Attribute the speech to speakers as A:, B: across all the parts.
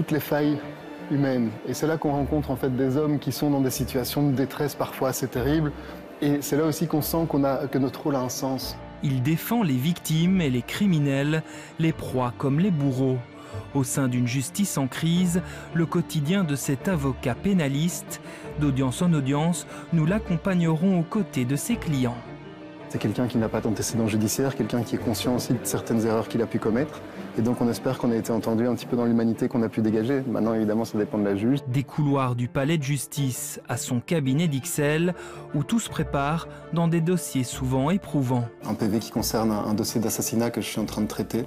A: toutes les failles humaines. Et c'est là qu'on rencontre en fait des hommes qui sont dans des situations de détresse parfois assez terribles. Et c'est là aussi qu'on sent que notre rôle a un sens.
B: Il défend les victimes et les criminels, les proies comme les bourreaux. Au sein d'une justice en crise, le quotidien de cet avocat pénaliste, d'audience en audience, nous l'accompagnerons aux côtés de ses clients.
A: C'est quelqu'un qui n'a pas d'antécédent judiciaire, quelqu'un qui est conscient aussi de certaines erreurs qu'il a pu commettre. Et donc on espère qu'on a été entendu un petit peu dans l'humanité qu'on a pu dégager. Maintenant évidemment ça dépend de la juge.
B: Des couloirs du palais de justice à son cabinet d'Ixelles, où tout se prépare dans des dossiers souvent éprouvants.
A: Un PV qui concerne un dossier d'assassinat que je suis en train de traiter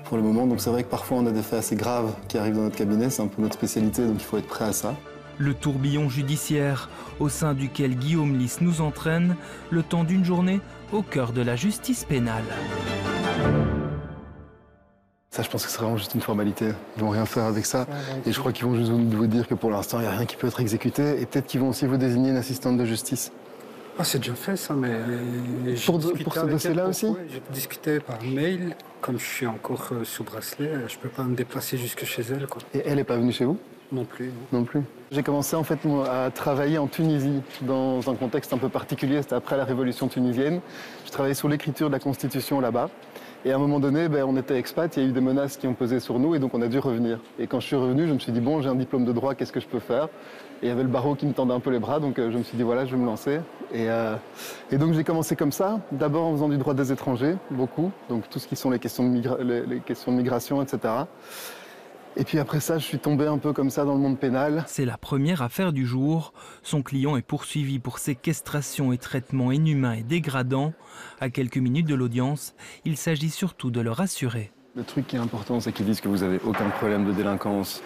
A: pour le moment. Donc c'est vrai que parfois on a des faits assez graves qui arrivent dans notre cabinet, c'est un peu notre spécialité, donc il faut être prêt à ça.
B: Le tourbillon judiciaire, au sein duquel Guillaume Lys nous entraîne, le temps d'une journée au cœur de la justice pénale.
A: Ça, je pense que c'est vraiment juste une formalité. Ils vont rien faire avec ça. Et je crois qu'ils vont juste vous dire que pour l'instant, il n'y a rien qui peut être exécuté. Et peut-être qu'ils vont aussi vous désigner une assistante de justice.
C: Ah, c'est déjà fait ça, mais...
A: Pour ce dossier-là aussi?
C: Ouais, j'ai discuté par mail. Comme je suis encore sous bracelet, je ne peux pas me déplacer jusque chez elle, quoi.
A: Et elle n'est pas venue chez vous?
C: Non plus.
A: Non plus. J'ai commencé en fait à travailler en Tunisie dans un contexte un peu particulier. C'était après la révolution tunisienne. Je travaillais sur l'écriture de la Constitution là-bas. Et à un moment donné, on était expat, il y a eu des menaces qui ont pesé sur nous et donc on a dû revenir. Et quand je suis revenu, je me suis dit bon, j'ai un diplôme de droit, qu'est-ce que je peux faire? Et il y avait le barreau qui me tendait un peu les bras, donc je me suis dit voilà, je vais me lancer. Et donc j'ai commencé comme ça, d'abord en faisant du droit des étrangers, beaucoup, donc tout ce qui sont les questions de migration, etc. Et puis après ça, je suis tombé un peu comme ça dans le monde pénal.
B: C'est la première affaire du jour. Son client est poursuivi pour séquestration et traitement inhumain et dégradant. À quelques minutes de l'audience, il s'agit surtout de le rassurer.
A: Le truc qui est important, c'est qu'ils disent que vous n'avez aucun problème de délinquance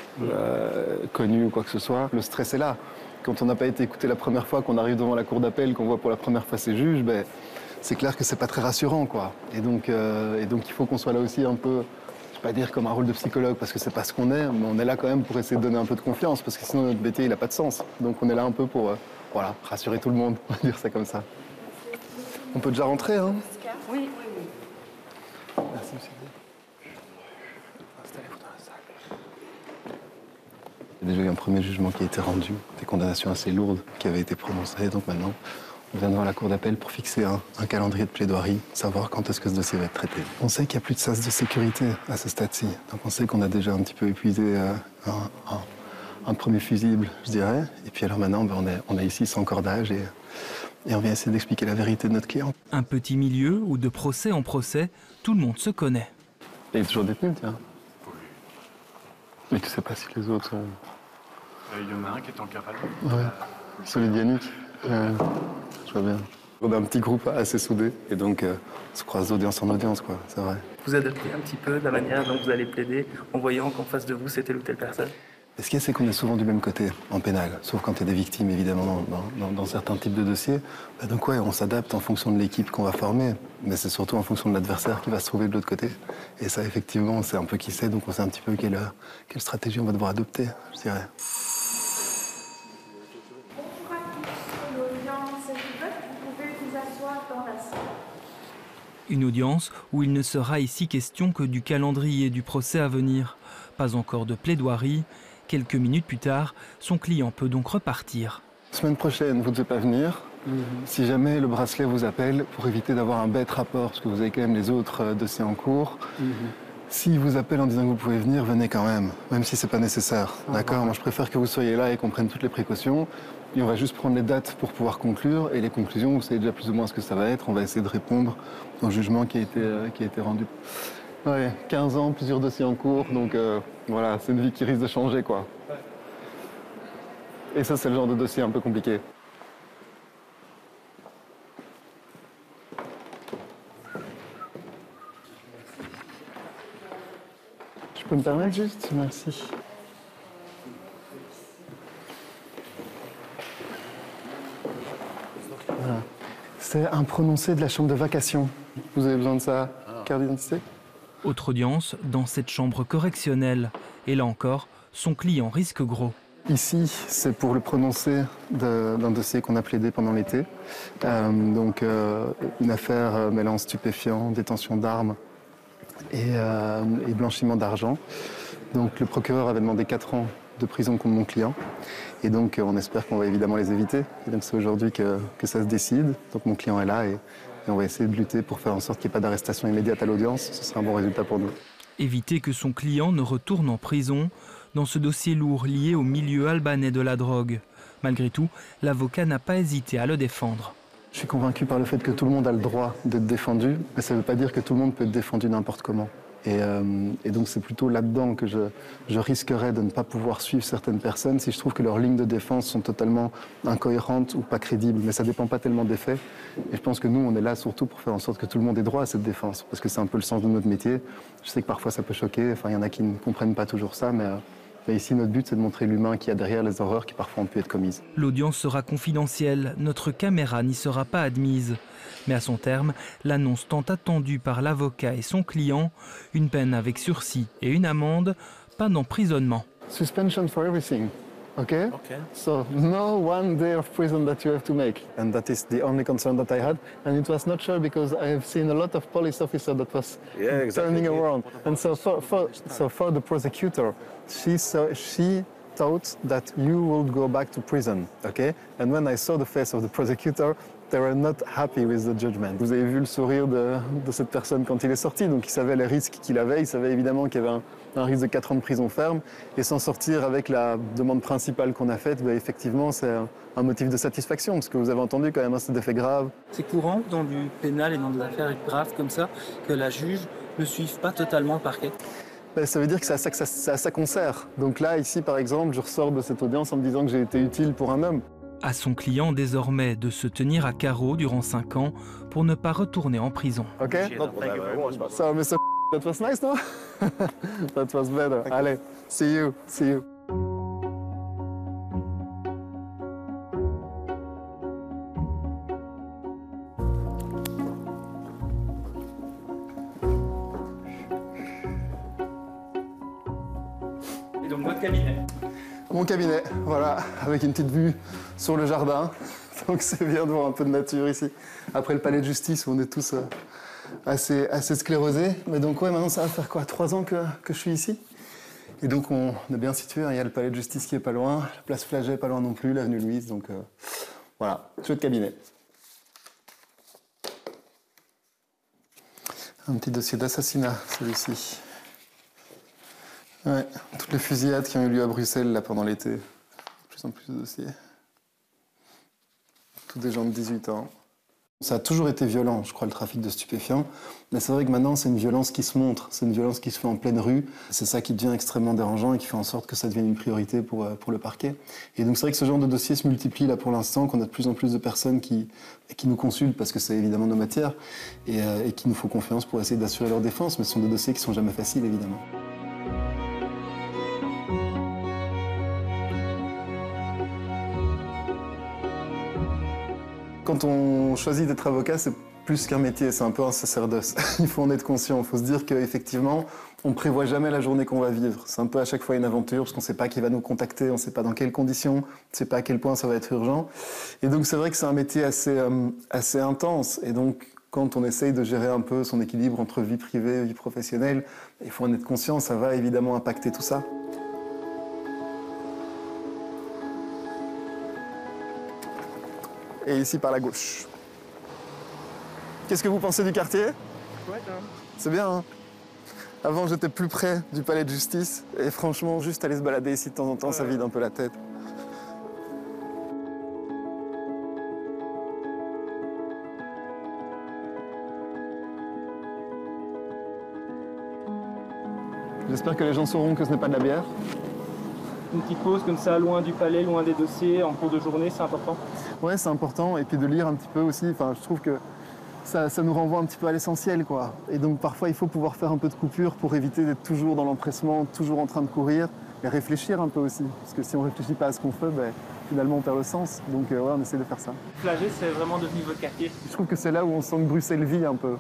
A: connu ou quoi que ce soit. Le stress est là. Quand on n'a pas été écouté la première fois, qu'on arrive devant la cour d'appel, qu'on voit pour la première fois ses juges, c'est clair que c'est pas très rassurant, quoi. Et donc il faut qu'on soit là aussi un peu... pas dire comme un rôle de psychologue parce que c'est pas ce qu'on est, mais on est là quand même pour essayer de donner un peu de confiance parce que sinon notre métier il n'a pas de sens. Donc on est là un peu pour voilà, rassurer tout le monde, on va dire ça comme ça. On peut déjà rentrer, hein?
D: Oui.
A: Merci, monsieur. Installez-vous dans la salle. Il y a déjà eu un premier jugement qui a été rendu, des condamnations assez lourdes qui avaient été prononcées, donc maintenant on vient devant la cour d'appel pour fixer un calendrier de plaidoirie, savoir quand est-ce que ce dossier va être traité. On sait qu'il n'y a plus de sas de sécurité à ce stade-ci. Donc on sait qu'on a déjà un petit peu épuisé un premier fusible, je dirais. Et puis alors maintenant, on est ici sans cordage et on vient essayer d'expliquer la vérité de notre client.
B: Un petit milieu où de procès en procès, tout le monde se connaît.
A: Il est toujours détenu, tiens. Mais tu sais pas si les autres sont...
E: Il y en a un qui est en cavale.
A: Ouais, celui d'Yannick. Je vois bien. On a un petit groupe assez soudé et donc on se croise d'audience en audience, quoi, c'est vrai.
F: Vous adaptez un petit peu la manière dont vous allez plaider en voyant qu'en face de vous c'est telle ou telle personne?
A: Ce qu'il y a, c'est qu'on est souvent du même côté en pénal, sauf quand il y a des victimes, évidemment, dans certains types de dossiers. Donc ouais, on s'adapte en fonction de l'équipe qu'on va former, mais c'est surtout en fonction de l'adversaire qui va se trouver de l'autre côté. Et ça, effectivement, on sait un peu qui c'est, donc on sait un petit peu quelle stratégie on va devoir adopter, je dirais.
B: Une audience où il ne sera ici question que du calendrier du procès à venir. Pas encore de plaidoirie. Quelques minutes plus tard, son client peut donc repartir.
A: Semaine prochaine, vous ne devez pas venir. Si jamais le bracelet vous appelle, pour éviter d'avoir un bête rapport, parce que vous avez quand même les autres dossiers en cours, s'il vous appelle en disant que vous pouvez venir, venez quand même si c'est pas nécessaire. D'accord? Moi, je préfère que vous soyez là et qu'on prenne toutes les précautions. Et on va juste prendre les dates pour pouvoir conclure. Et les conclusions, vous savez déjà plus ou moins ce que ça va être. On va essayer de répondre au jugement qui a été rendu. Ouais, 15 ans, plusieurs dossiers en cours. Donc voilà, c'est une vie qui risque de changer, quoi. Et ça, c'est le genre de dossier un peu compliqué. Je peux me permettre juste? Merci. Voilà. C'est un prononcé de la chambre de vacation. Vous avez besoin de ça? Carte d'identité?
B: Autre audience dans cette chambre correctionnelle. Et là encore, son client risque gros.
A: Ici, c'est pour le prononcé d'un dossier qu'on a plaidé pendant l'été. Donc, une affaire mêlant stupéfiants, détention d'armes et blanchiment d'argent. Donc le procureur avait demandé 4 ans de prison contre mon client. Et donc on espère qu'on va évidemment les éviter. Et donc c'est aujourd'hui que ça se décide. Donc mon client est là et on va essayer de lutter pour faire en sorte qu'il n'y ait pas d'arrestation immédiate à l'audience. Ce sera un bon résultat pour nous.
B: Éviter que son client ne retourne en prison dans ce dossier lourd lié au milieu albanais de la drogue. Malgré tout, l'avocat n'a pas hésité à le défendre.
A: Je suis convaincu par le fait que tout le monde a le droit d'être défendu, mais ça ne veut pas dire que tout le monde peut être défendu n'importe comment. Et donc c'est plutôt là-dedans que je risquerais de ne pas pouvoir suivre certaines personnes si je trouve que leurs lignes de défense sont totalement incohérentes ou pas crédibles. Mais ça ne dépend pas tellement des faits. Et je pense que nous, on est là surtout pour faire en sorte que tout le monde ait droit à cette défense, parce que c'est un peu le sens de notre métier. Je sais que parfois ça peut choquer, enfin il y en a qui ne comprennent pas toujours ça, mais ici notre but c'est de montrer l'humain qu'il y a derrière les horreurs qui parfois ont pu être commises.
B: L'audience sera confidentielle, notre caméra n'y sera pas admise. Mais à son terme, l'annonce tant attendue par l'avocat et son client, une peine avec sursis et une amende, pas d'emprisonnement.
A: Suspension for everything. Okay?
F: Ok.
A: So no 1 day of prison that you have to make. And that is the only concern that I had. And it was not sure because I have seen a lot of police officers that was turning around. And so for the prosecutor, she thought that you would go back to prison. Okay? And when I saw the face of the prosecutor, they were not happy with the judgment. Vous avez vu le sourire de cette personne quand il est sorti, donc il savait les risques qu'il avait, il savait évidemment qu'il y avait un risque de 4 ans de prison ferme, et s'en sortir avec la demande principale qu'on a faite, ben effectivement c'est un motif de satisfaction, parce que vous avez entendu quand même, c'est des faits graves.
F: C'est courant dans du pénal et dans des affaires graves comme ça que la juge ne suive pas totalement le parquet.
A: Ben, ça veut dire que c'est à ça qu'on sert. Donc là, ici par exemple, je ressors de cette audience en me disant que j'ai été utile pour un homme.
B: À son client désormais de se tenir à carreau durant 5 ans pour ne pas retourner en prison.
A: Ok? So, Mr. That was nice, no? That was better. Allez, see you.
F: Et donc votre cabinet.
A: Mon cabinet, voilà, avec une petite vue sur le jardin. Donc c'est bien de voir un peu de nature ici. Après le palais de justice où on est tous assez sclérosés. Mais donc ouais, maintenant ça va faire quoi, 3 ans que je suis ici. Et donc on est bien situé, hein. Il y a le palais de justice qui est pas loin, la place Flaget pas loin non plus, l'avenue Louise. Donc voilà, chouette cabinet. Un petit dossier d'assassinat, celui-ci. Ouais, toutes les fusillades qui ont eu lieu à Bruxelles là, pendant l'été. De plus en plus de dossiers. Tous des gens de 18 ans. Ça a toujours été violent, je crois, le trafic de stupéfiants. Mais c'est vrai que maintenant, c'est une violence qui se montre. C'est une violence qui se fait en pleine rue. C'est ça qui devient extrêmement dérangeant et qui fait en sorte que ça devienne une priorité pour le parquet. Et donc c'est vrai que ce genre de dossier se multiplie là pour l'instant, qu'on a de plus en plus de personnes qui nous consultent parce que c'est évidemment nos matières et qui nous font confiance pour essayer d'assurer leur défense. Mais ce sont des dossiers qui ne sont jamais faciles, évidemment. Quand on choisit d'être avocat, c'est plus qu'un métier, c'est un peu un sacerdoce. Il faut en être conscient, il faut se dire qu'effectivement, on ne prévoit jamais la journée qu'on va vivre. C'est un peu à chaque fois une aventure, parce qu'on ne sait pas qui va nous contacter, on ne sait pas dans quelles conditions, on ne sait pas à quel point ça va être urgent. Et donc c'est vrai que c'est un métier assez intense. Et donc quand on essaye de gérer un peu son équilibre entre vie privée et vie professionnelle, il faut en être conscient, ça va évidemment impacter tout ça. Et ici par la gauche. Qu'est-ce que vous pensez du quartier?
F: Ouais,
A: c'est bien, hein? Avant, j'étais plus près du palais de justice. Et franchement, juste aller se balader ici de temps en temps, ça vide un peu la tête. J'espère que les gens sauront que ce n'est pas de la bière.
F: Une petite pause comme ça, loin du palais, loin des dossiers, en cours de journée, c'est important.
A: Ouais, c'est important. Et puis de lire un petit peu aussi. Enfin, je trouve que ça nous renvoie un petit peu à l'essentiel, quoi. Et donc parfois, il faut pouvoir faire un peu de coupure pour éviter d'être toujours dans l'empressement, toujours en train de courir et réfléchir un peu aussi. Parce que si on ne réfléchit pas à ce qu'on fait, ben, finalement, on perd le sens. Donc ouais, on essaie de faire ça.
F: Flaget, c'est vraiment devenu votre quartier.
A: Je trouve que c'est là où on sent que Bruxelles vit un peu.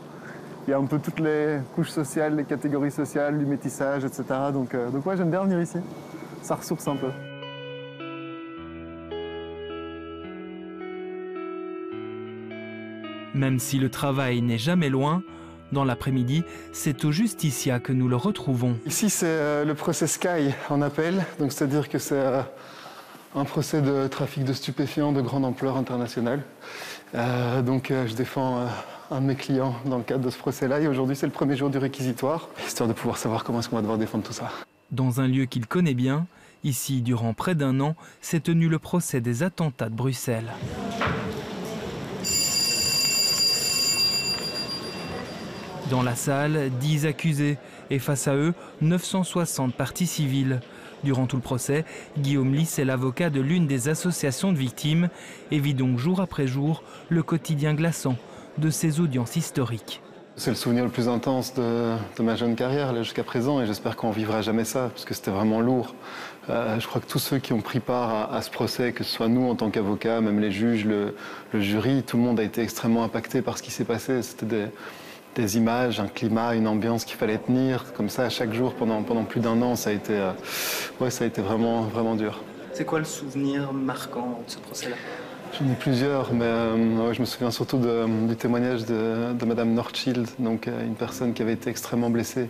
A: Il y a un peu toutes les couches sociales, les catégories sociales, du métissage, etc. Donc ouais, j'aime bien venir ici. Ça ressource un peu.
B: Même si le travail n'est jamais loin, Dans l'après-midi, c'est au Justicia que nous le retrouvons.
A: Ici, c'est le procès Sky en appel, donc c'est-à-dire que c'est un procès de trafic de stupéfiants de grande ampleur internationale. Je défends un de mes clients dans le cadre de ce procès-là et aujourd'hui, c'est le premier jour du réquisitoire, histoire de pouvoir savoir comment est-ce qu'on va devoir défendre tout ça.
B: Dans un lieu qu'il connaît bien, ici, durant près d'un an, s'est tenu le procès des attentats de Bruxelles. Dans la salle, 10 accusés et face à eux, 960 parties civiles. Durant tout le procès, Guillaume Lys est l'avocat de l'une des associations de victimes et vit donc jour après jour le quotidien glaçant de ces audiences historiques.
A: C'est le souvenir le plus intense de ma jeune carrière jusqu'à présent et j'espère qu'on ne vivra jamais ça parce que c'était vraiment lourd. Je crois que tous ceux qui ont pris part à ce procès, que ce soit nous en tant qu'avocats, même les juges, le jury, tout le monde a été extrêmement impacté par ce qui s'est passé. C'était des images, un climat, une ambiance qu'il fallait tenir comme ça chaque jour pendant plus d'un an. Ça a été vraiment, vraiment dur.
F: C'est quoi le souvenir marquant de ce procès-là?
A: J'en ai plusieurs, mais je me souviens surtout du témoignage de Madame Northschild, donc une personne qui avait été extrêmement blessée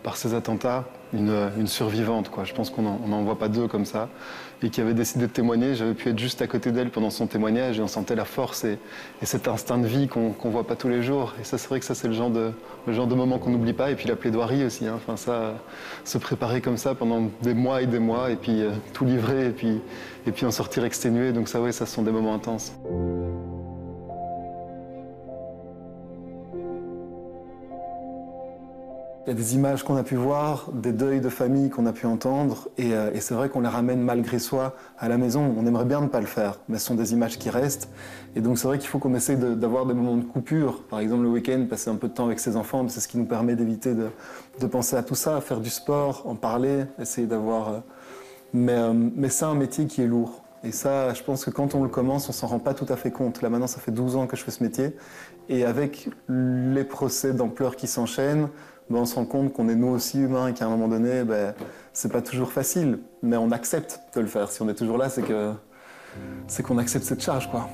A: par ces attentats, une survivante, quoi. Je pense qu'on n'en voit pas deux comme ça, et qui avait décidé de témoigner. J'avais pu être juste à côté d'elle pendant son témoignage et on sentait la force et cet instinct de vie qu'on voit pas tous les jours. Et ça, c'est vrai que ça, c'est le genre de moment qu'on n'oublie pas. Et puis la plaidoirie aussi, hein. Enfin, ça, se préparer comme ça pendant des mois et puis tout livrer et puis en sortir exténué. Donc ça, oui, ça sont des moments intenses. Il y a des images qu'on a pu voir, des deuils de famille qu'on a pu entendre, et c'est vrai qu'on les ramène malgré soi à la maison. On aimerait bien ne pas le faire, mais ce sont des images qui restent. Et donc c'est vrai qu'il faut qu'on essaye d'avoir des moments de coupure. Par exemple, le week-end, passer un peu de temps avec ses enfants, c'est ce qui nous permet d'éviter de penser à tout ça, faire du sport, en parler, essayer d'avoir... Mais c'est un métier qui est lourd. Et ça, je pense que quand on le commence, on s'en rend pas tout à fait compte. Là maintenant, ça fait 12 ans que je fais ce métier. Et avec les procès d'ampleur qui s'enchaînent, on se rend compte qu'on est nous aussi humains et qu'à un moment donné, c'est pas toujours facile. Mais on accepte de le faire. Si on est toujours là, c'est qu'on accepte cette charge, quoi.